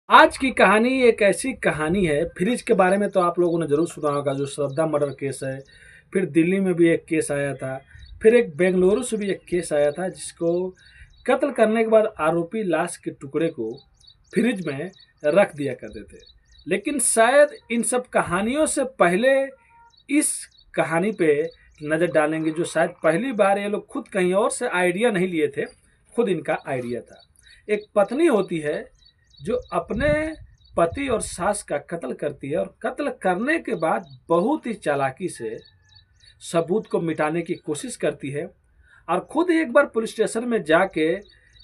आज की कहानी एक ऐसी कहानी है। फ्रिज के बारे में तो आप लोगों ने ज़रूर सुना होगा, जो श्रद्धा मर्डर केस है। फिर दिल्ली में भी एक केस आया था। फिर एक बेंगलुरु से भी एक केस आया था, जिसको कत्ल करने के बाद आरोपी लाश के टुकड़े को फ्रिज में रख दिया करते थे। लेकिन शायद इन सब कहानियों से पहले इस कहानी पे नज़र डालेंगे, जो शायद पहली बार ये लोग खुद कहीं और से आइडिया नहीं लिए थे, खुद इनका आइडिया था। एक पत्नी होती है जो अपने पति और सास का कत्ल करती है, और कत्ल करने के बाद बहुत ही चालाकी से सबूत को मिटाने की कोशिश करती है, और खुद ही एक बार पुलिस स्टेशन में जाके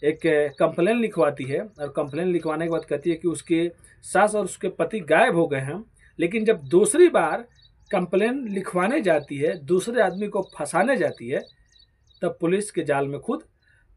एक कंप्लेन लिखवाती है। और कंप्लेन लिखवाने के बाद कहती है कि उसके सास और उसके पति गायब हो गए हैं। लेकिन जब दूसरी बार कंप्लेन लिखवाने जाती है, दूसरे आदमी को फंसाने जाती है, तब पुलिस के जाल में खुद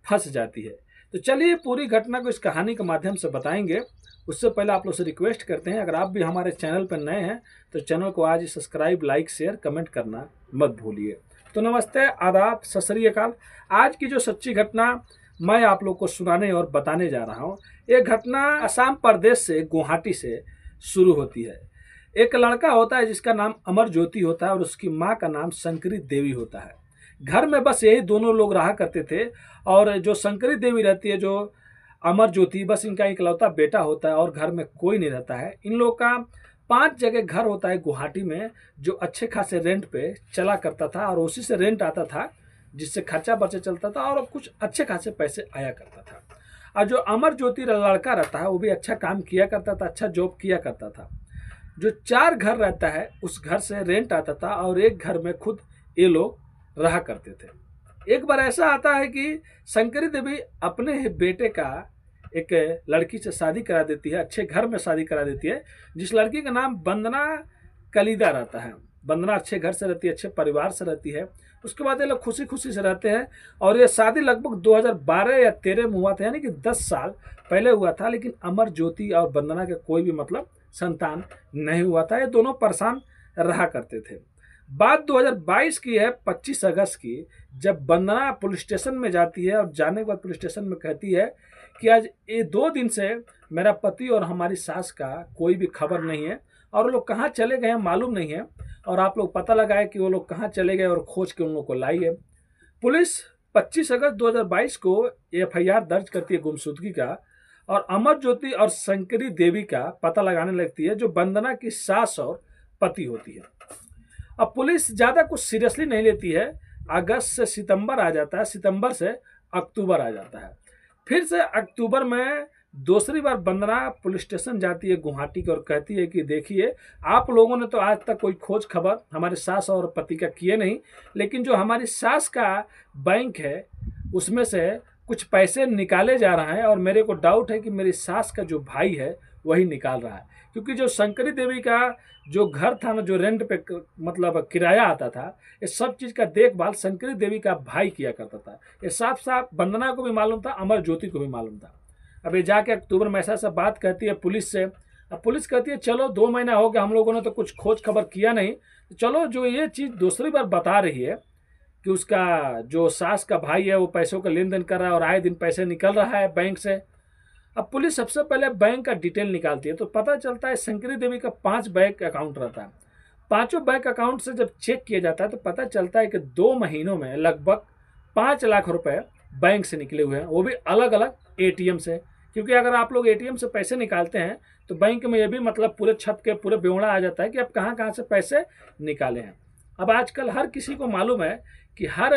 फंस जाती है। तो चलिए पूरी घटना को इस कहानी के माध्यम से बताएंगे। उससे पहले आप लोग से रिक्वेस्ट करते हैं, अगर आप भी हमारे चैनल पर नए हैं तो चैनल को आज सब्सक्राइब, लाइक, शेयर, कमेंट करना मत भूलिए। तो नमस्ते, आदाब, सत श्री अकाल। आज की जो सच्ची घटना मैं आप लोग को सुनाने और बताने जा रहा हूँ, ये घटना असम प्रदेश से गुवाहाटी से शुरू होती है। एक लड़का होता है जिसका नाम अमर ज्योति होता है, और उसकी माँ का नाम शंकरी देवी होता है। घर में बस यही दोनों लोग रहा करते थे। और जो शंकरी देवी रहती है, जो अमर ज्योति, बस इनका इकलौता बेटा होता है, और घर में कोई नहीं रहता है। इन लोग का 5 जगह घर होता है गुवाहाटी में, जो अच्छे खासे रेंट पे चला करता था, और उसी से रेंट आता था, जिससे खर्चा बर्चा चलता था और कुछ अच्छे खासे पैसे आया करता था। और जो अमर ज्योति लड़का रहता है, वो भी अच्छा काम किया करता था, अच्छा जॉब किया करता था। जो 4 घर रहता है, उस घर से रेंट आता था, और एक घर में खुद ये लोग रहा करते थे। एक बार ऐसा आता है कि शंकरी देवी अपने ही बेटे का एक लड़की से शादी करा देती है, अच्छे घर में शादी करा देती है, जिस लड़की का नाम वंदना कलीदा रहता है। वंदना अच्छे घर से रहती है, अच्छे परिवार से रहती है। उसके बाद ये लोग खुशी खुशी से रहते हैं। और ये शादी लगभग 2012 या 13 में हुआ था, यानी कि 10 साल पहले हुआ था। लेकिन अमर ज्योति और वंदना के कोई भी मतलब संतान नहीं हुआ था। ये दोनों परेशान रहा करते थे। बात 2022 की है, 25 अगस्त की, जब वंदना पुलिस स्टेशन में जाती है, और जाने के बाद पुलिस स्टेशन में कहती है कि आज ये 2 दिन से मेरा पति और हमारी सास का कोई भी खबर नहीं है, और वो लोग कहाँ चले गए हैं मालूम नहीं है। और आप लोग पता लगाए कि वो लोग कहाँ चले गए, और खोज के उन लोग को लाई है। पुलिस 25 अगस्त 2022 को एफआईआर दर्ज करती है गुमशुदगी का, और अमर ज्योति और शंकरी देवी का पता लगाने लगती है, जो वंदना की सास और पति होती है। अब पुलिस ज़्यादा कुछ सीरियसली नहीं लेती है। अगस्त से सितंबर आ जाता है, सितंबर से अक्टूबर आ जाता है। फिर से अक्टूबर में दूसरी बार वंदना पुलिस स्टेशन जाती है गुवाहाटी की, और कहती है कि देखिए, आप लोगों ने तो आज तक कोई खोज खबर हमारे सास और पति का किए नहीं, लेकिन जो हमारी सास का बैंक है, उसमें से कुछ पैसे निकाले जा रहे हैं, और मेरे को डाउट है कि मेरी सास का जो भाई है वही निकाल रहा है। क्योंकि जो शंकरी देवी का जो घर था ना, जो रेंट पे मतलब किराया आता था, ये सब चीज़ का देखभाल शंकरी देवी का भाई किया करता था। ये साफ साफ वंदना को भी मालूम था, अमर ज्योति को भी मालूम था। अब ये जाके अक्टूबर में ऐसा ऐसा बात कहती है पुलिस से। अब पुलिस कहती है चलो 2 महीना हो गया, हम लोगों ने तो कुछ खोज खबर किया नहीं, तो चलो जो ये चीज़ दूसरी बार बता रही है कि उसका जो सास का भाई है वो पैसों का लेन देन कर रहा है, और आए दिन पैसे निकल रहा है बैंक से। अब पुलिस सबसे पहले बैंक का डिटेल निकालती है, तो पता चलता है शंकरी देवी का 5 बैंक अकाउंट रहता है। पांचों बैंक अकाउंट से जब चेक किया जाता है, तो पता चलता है कि 2 महीनों में लगभग 5 लाख रुपए बैंक से निकले हुए हैं, वो भी अलग अलग एटीएम से। क्योंकि अगर आप लोग एटीएम से पैसे निकालते हैं, तो बैंक में ये भी मतलब पूरे छप के पूरे ब्यौरा आ जाता है कि आप कहाँ कहाँ से पैसे निकाले हैं। अब आजकल हर किसी को मालूम है कि हर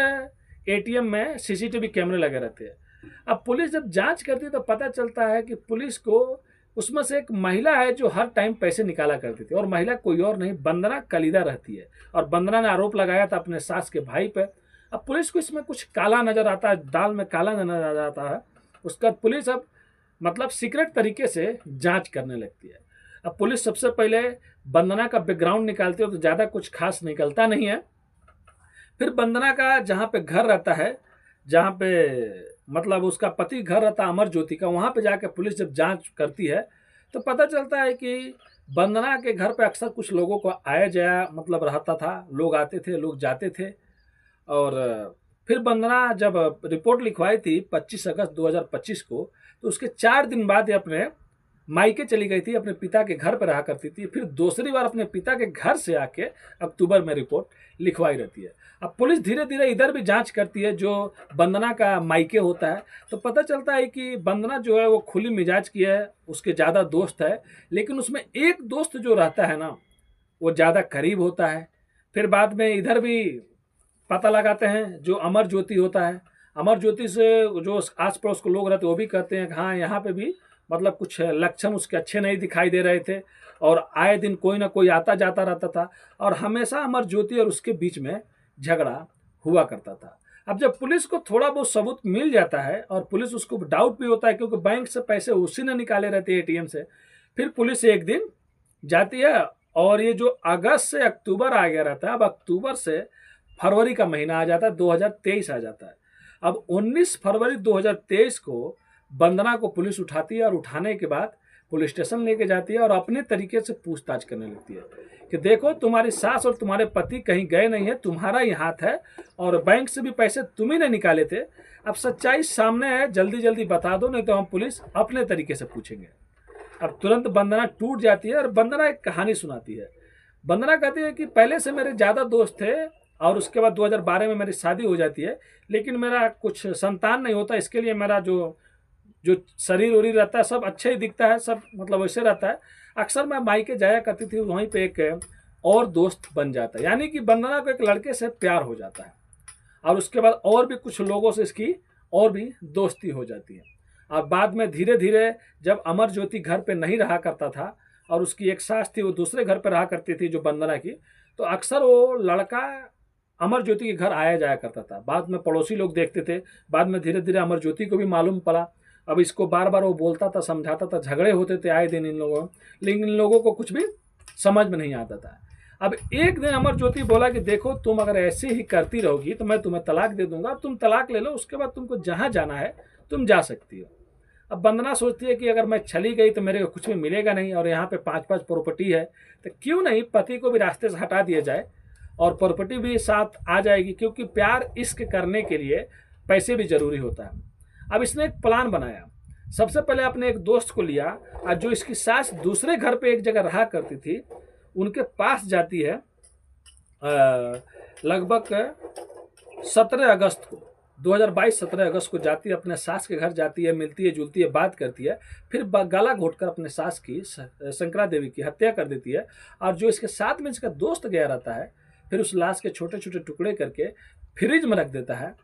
एटीएम में सीसीटीवी कैमरे लगे रहते हैं। अब पुलिस जब जांच करती है, तो पता चलता है कि पुलिस को उसमें से एक महिला है जो हर टाइम पैसे निकाला करती थी, और महिला कोई और नहीं, वंदना कलीदा रहती है। और वंदना ने आरोप लगाया था अपने सास के भाई पर। अब पुलिस को इसमें कुछ काला नजर आता है, दाल में काला नजर आता है। उसके बाद पुलिस अब मतलब सीक्रेट तरीके से जांच करने लगती है। अब पुलिस सबसे पहले वंदना का बैकग्राउंड निकालती है, तो ज़्यादा कुछ खास निकलता नहीं है। फिर वंदना का जहाँ पे घर रहता है, जहाँ पे मतलब उसका पति घर रहता है अमर ज्योति का, वहाँ पे जाके पुलिस जब जांच करती है, तो पता चलता है कि वंदना के घर पे अक्सर कुछ लोगों को आया जाया मतलब रहता था, लोग आते थे, लोग जाते थे। और फिर वंदना जब रिपोर्ट लिखवाई थी 25 अगस्त 2025 को, तो उसके 4 दिन बाद ये अपने मायके चली गई थी, अपने पिता के घर पर रहा करती थी, फिर दूसरी बार अपने पिता के घर से आके अक्टूबर में रिपोर्ट लिखवाई रहती है। अब पुलिस धीरे धीरे इधर भी जांच करती है, जो वंदना का मायके होता है, तो पता चलता है कि वंदना जो है वो खुली मिजाज की है, उसके ज़्यादा दोस्त है, लेकिन उसमें एक दोस्त जो रहता है ना वो ज़्यादा करीब होता है। फिर बाद में इधर भी पता लगाते हैं, जो अमर ज्योति होता है, अमर ज्योति से जो आस पड़ोस के लोग रहते हैं वो भी कहते हैं कि हाँ यहाँ पे भी मतलब कुछ लक्षण उसके अच्छे नहीं दिखाई दे रहे थे, और आए दिन कोई ना कोई आता जाता रहता था, और हमेशा अमर ज्योति और उसके बीच में झगड़ा हुआ करता था। अब जब पुलिस को थोड़ा बहुत सबूत मिल जाता है, और पुलिस उसको डाउट भी होता है क्योंकि बैंक से पैसे उसी ने निकाले रहते हैं एटीएम से, फिर पुलिस एक दिन जाती है, और ये जो अगस्त से अक्टूबर आ गया रहता है, अब अक्टूबर से फरवरी का महीना आ जाता है, 2023 आ जाता है। अब 19 फरवरी 2023 को वंदना को पुलिस उठाती है, और उठाने के बाद पुलिस स्टेशन लेके जाती है और अपने तरीके से पूछताछ करने लगती है कि देखो तुम्हारी सास और तुम्हारे पति कहीं गए नहीं है, तुम्हारा ही हाथ है, और बैंक से भी पैसे तुम ही ने निकाले थे। अब सच्चाई सामने है, जल्दी जल्दी बता दो, नहीं तो हम पुलिस अपने तरीके से पूछेंगे। अब तुरंत वंदना टूट जाती है, और वंदना एक कहानी सुनाती है। वंदना कहती है कि पहले से मेरे ज़्यादा दोस्त थे, और उसके बाद 2012 में मेरी शादी हो जाती है, लेकिन मेरा कुछ संतान नहीं होता, इसके लिए मेरा जो जो शरीर उरीर रहता है सब अच्छा ही दिखता है, सब मतलब वैसे रहता है। अक्सर मैं मायके जाया करती थी, वहीं पे एक और दोस्त बन जाता है, यानी कि वंदना को एक लड़के से प्यार हो जाता है, और उसके बाद और भी कुछ लोगों से इसकी और भी दोस्ती हो जाती है। और बाद में धीरे धीरे जब अमर ज्योति घर पे नहीं रहा करता था, और उसकी एक सास थी वो दूसरे घर पे रहा करती थी जो वंदना की, तो अक्सर वो लड़का अमर ज्योति के घर आया जाया करता था। बाद में पड़ोसी लोग देखते थे, बाद में धीरे धीरे अमर ज्योति को भी मालूम पड़ा। अब इसको बार बार वो बोलता था, समझाता था, झगड़े होते थे आए दिन इन लोगों, लेकिन इन लोगों को कुछ भी समझ में नहीं आता था। अब एक दिन अमर ज्योति बोला कि देखो तुम अगर ऐसे ही करती रहोगी तो मैं तुम्हें तलाक दे दूंगा, तुम तलाक ले लो, उसके बाद तुमको जहाँ जाना है तुम जा सकती हो। अब वंदना सोचती है कि अगर मैं चली गई तो मेरे को कुछ भी मिलेगा नहीं, और यहाँ पे 5-5 प्रॉपर्टी है, तो क्यों नहीं पति को भी रास्ते से हटा दिया जाए और प्रॉपर्टी भी साथ आ जाएगी, क्योंकि प्यार इश्क करने के लिए पैसे भी जरूरी होता है। अब इसने एक प्लान बनाया। सबसे पहले अपने एक दोस्त को लिया, और जो इसकी सास दूसरे घर पे एक जगह रहा करती थी उनके पास जाती है। लगभग 17 अगस्त को 2022 17 अगस्त को जाती है, अपने सास के घर जाती है, मिलती है, जुलती है, बात करती है, फिर गला घोटकर अपने सास की शंकरा देवी की हत्या कर देती है। और जो इसके साथ में इसका दोस्त गया रहता है, फिर उस लाश के छोटे छोटे टुकड़े करके फ्रिज में रख देता है,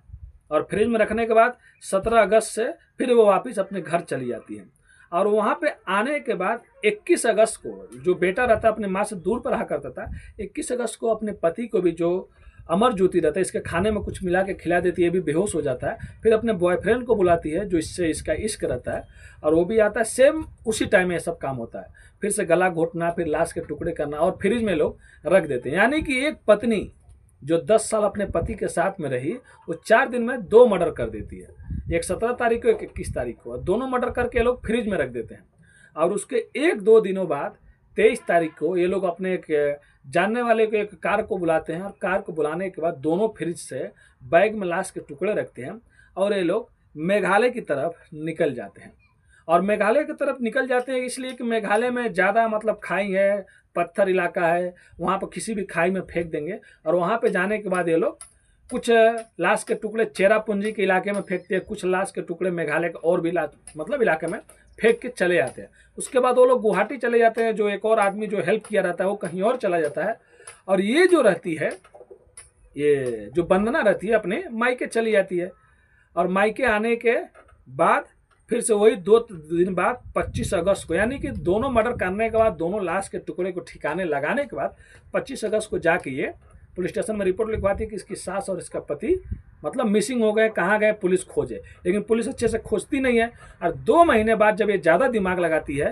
और फ्रिज में रखने के बाद 17 अगस्त से फिर वो वापस अपने घर चली जाती है। और वहाँ पे आने के बाद 21 अगस्त को जो बेटा रहता है अपने माँ से दूर पर रहा करता था, 21 अगस्त को अपने पति को भी, जो अमर ज्योति रहता है, इसके खाने में कुछ मिला के खिला देती है, भी बेहोश हो जाता है। फिर अपने बॉयफ्रेंड को बुलाती है जो इससे इसका इश्क रहता है, और वो भी आता है, सेम उसी टाइम में ये सब काम होता है। फिर से गला घोटना, फिर लाश के टुकड़े करना, और फ्रिज में लोग रख देते हैं। यानी कि एक पत्नी जो 10 साल अपने पति के साथ में रही, वो 4 दिन में 2 मर्डर कर देती है, एक 17 तारीख को, एक 21 तारीख को, दोनों मर्डर करके लोग फ्रिज में रख देते हैं। और उसके 1-2 दिनों बाद 23 तारीख को ये लोग अपने एक जानने वाले को, एक कार को बुलाते हैं, और कार को बुलाने के बाद दोनों फ्रिज से बैग में लाश के टुकड़े रखते हैं, और ये लोग मेघालय की तरफ निकल जाते हैं। और मेघालय की तरफ निकल जाते हैं इसलिए कि मेघालय में ज़्यादा मतलब खाई है, पत्थर इलाका है, वहाँ पर किसी भी खाई में फेंक देंगे। और वहाँ पे जाने के बाद ये लोग कुछ लाश के टुकड़े चेरापूंजी के इलाके में फेंकते हैं, कुछ लाश के टुकड़े मेघालय के और भी मतलब इलाके में फेंक के चले जाते हैं। उसके बाद वो लोग गुवाहाटी चले जाते हैं, जो एक और आदमी जो हेल्प किया रहता है वो कहीं और चला जाता है। और ये जो रहती है, ये जो वंदना रहती है, अपने मायके चली जाती है। और मायके आने के बाद फिर से वही 2 दिन बाद 25 अगस्त को, यानी कि दोनों मर्डर करने के बाद, दोनों लाश के टुकड़े को ठिकाने लगाने के बाद 25 अगस्त को जाके ये पुलिस स्टेशन में रिपोर्ट लिखवाती है कि इसकी सास और इसका पति मतलब मिसिंग हो गए, कहाँ गए, पुलिस खोजे। लेकिन पुलिस अच्छे से खोजती नहीं है। और 2 महीने बाद जब ये ज़्यादा दिमाग लगाती है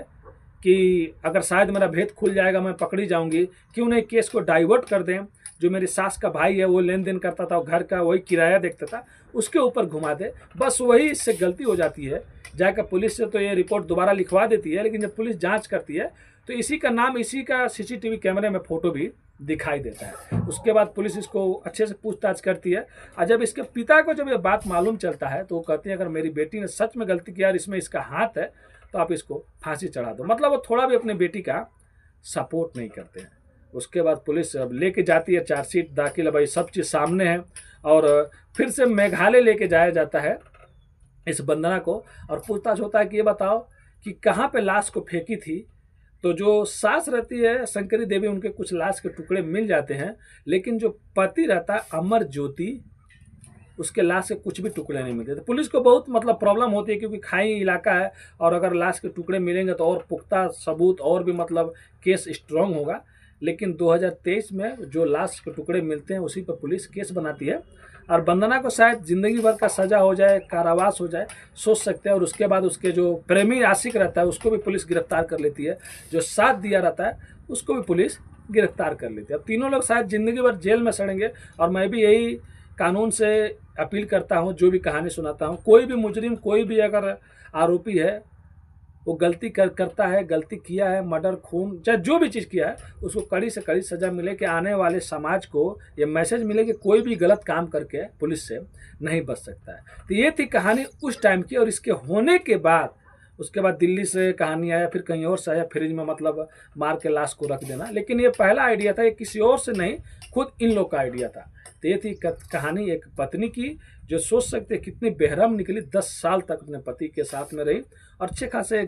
कि अगर शायद मेरा भेद खुल जाएगा, मैं पकड़ी जाऊंगी, क्यों नहीं केस को डाइवर्ट कर दें, जो मेरी सास का भाई है वो लेन देन करता था, घर का वही किराया देखता था, उसके ऊपर घुमा दे। बस वही इससे गलती हो जाती है, जाकर पुलिस से तो ये रिपोर्ट दोबारा लिखवा देती है। लेकिन जब पुलिस जांच करती है तो इसी का नाम, इसी का सीसीटीवी कैमरे में फोटो भी दिखाई देता है। उसके बाद पुलिस इसको अच्छे से पूछताछ करती है। और जब इसके पिता को जब ये बात मालूम चलता है तो वो कहते हैं अगर मेरी बेटी ने सच में गलती किया और इसमें इसका हाथ है तो आप इसको फांसी चढ़ा दो। मतलब वो थोड़ा भी अपने बेटी का सपोर्ट नहीं करते हैं। उसके बाद पुलिस अब लेके जाती है, चार्जशीट दाखिल है, भाई सब चीज़ सामने है। और फिर से मेघालय लेके जाया जाता है इस वंदना को, और पूछताछ होता है कि ये बताओ कि कहाँ पे लाश को फेंकी थी। तो जो सास रहती है शंकरी देवी, उनके कुछ लाश के टुकड़े मिल जाते हैं, लेकिन जो पति रहता है अमर ज्योति, उसके लाश से कुछ भी टुकड़े नहीं मिलते। तो पुलिस को बहुत मतलब प्रॉब्लम होती है, क्योंकि खाई इलाका है, और अगर लाश के टुकड़े मिलेंगे तो और पुख्ता सबूत और भी मतलब केस स्ट्रांग होगा। लेकिन 2023 में जो लाश के टुकड़े मिलते हैं उसी पर पुलिस केस बनाती है, और वंदना को शायद जिंदगी भर का सजा हो जाए, कारावास हो जाए, सोच सकते हैं। और उसके बाद उसके जो प्रेमी आशिक रहता है उसको भी पुलिस गिरफ्तार कर लेती है, जो साथ दिया रहता है उसको भी पुलिस गिरफ्तार कर लेती है। अब तीनों लोग शायद जिंदगी भर जेल में सड़ेंगे। और मैं भी यही कानून से अपील करता हूँ, जो भी कहानी सुनाता हूँ, कोई भी मुजरिम, कोई भी अगर आरोपी है, वो गलती करता है, गलती किया है, मर्डर, खून, चाहे जो भी चीज़ किया है, उसको कड़ी से कड़ी सज़ा मिले, कि आने वाले समाज को ये मैसेज मिले कि कोई भी गलत काम करके पुलिस से नहीं बच सकता है। तो ये थी कहानी उस टाइम की। और इसके होने के बाद उसके बाद दिल्ली से कहानी आया, फिर कहीं और से आया, फ्रिज में मतलब मार के लाश को रख देना। लेकिन ये पहला आइडिया था, ये किसी और से नहीं, खुद इन लोग का आइडिया था। तो ये थी कहानी एक पत्नी की, जो सोच सकते कितनी बेहरम निकली, 10 साल तक अपने पति के साथ में रही, और अच्छे खासे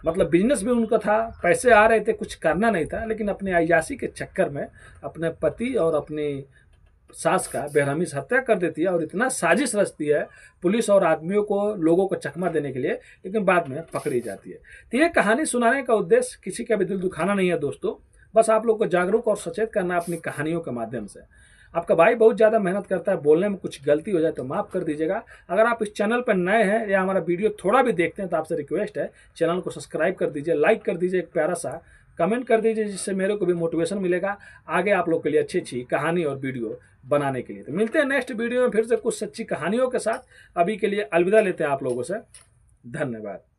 मतलब बिजनेस भी उनका था, पैसे आ रहे थे, कुछ करना नहीं था, लेकिन अपने अय्याशी के चक्कर में अपने पति और अपनी सास का बेरहमी से हत्या कर देती है। और इतना साजिश रचती है पुलिस और आदमियों को, लोगों को चकमा देने के लिए, लेकिन बाद में पकड़ी जाती है। तो ये कहानी सुनाने का उद्देश्य किसी का भी दिल दुखाना नहीं है दोस्तों, बस आप लोग को जागरूक और सचेत करना अपनी कहानियों के माध्यम से। आपका भाई बहुत ज़्यादा मेहनत करता है, बोलने में कुछ गलती हो जाए तो माफ़ कर दीजिएगा। अगर आप इस चैनल पर नए हैं या हमारा वीडियो थोड़ा भी देखते हैं तो आपसे रिक्वेस्ट है, चैनल को सब्सक्राइब कर दीजिए, लाइक कर दीजिए, एक प्यारा सा कमेंट कर दीजिए, जिससे मेरे को भी मोटिवेशन मिलेगा आगे आप लोग के लिए अच्छी अच्छी कहानी और वीडियो बनाने के लिए। तो मिलते हैं नेक्स्ट वीडियो में फिर से कुछ सच्ची कहानियों के साथ। अभी के लिए अलविदा लेते हैं आप लोगों से। धन्यवाद।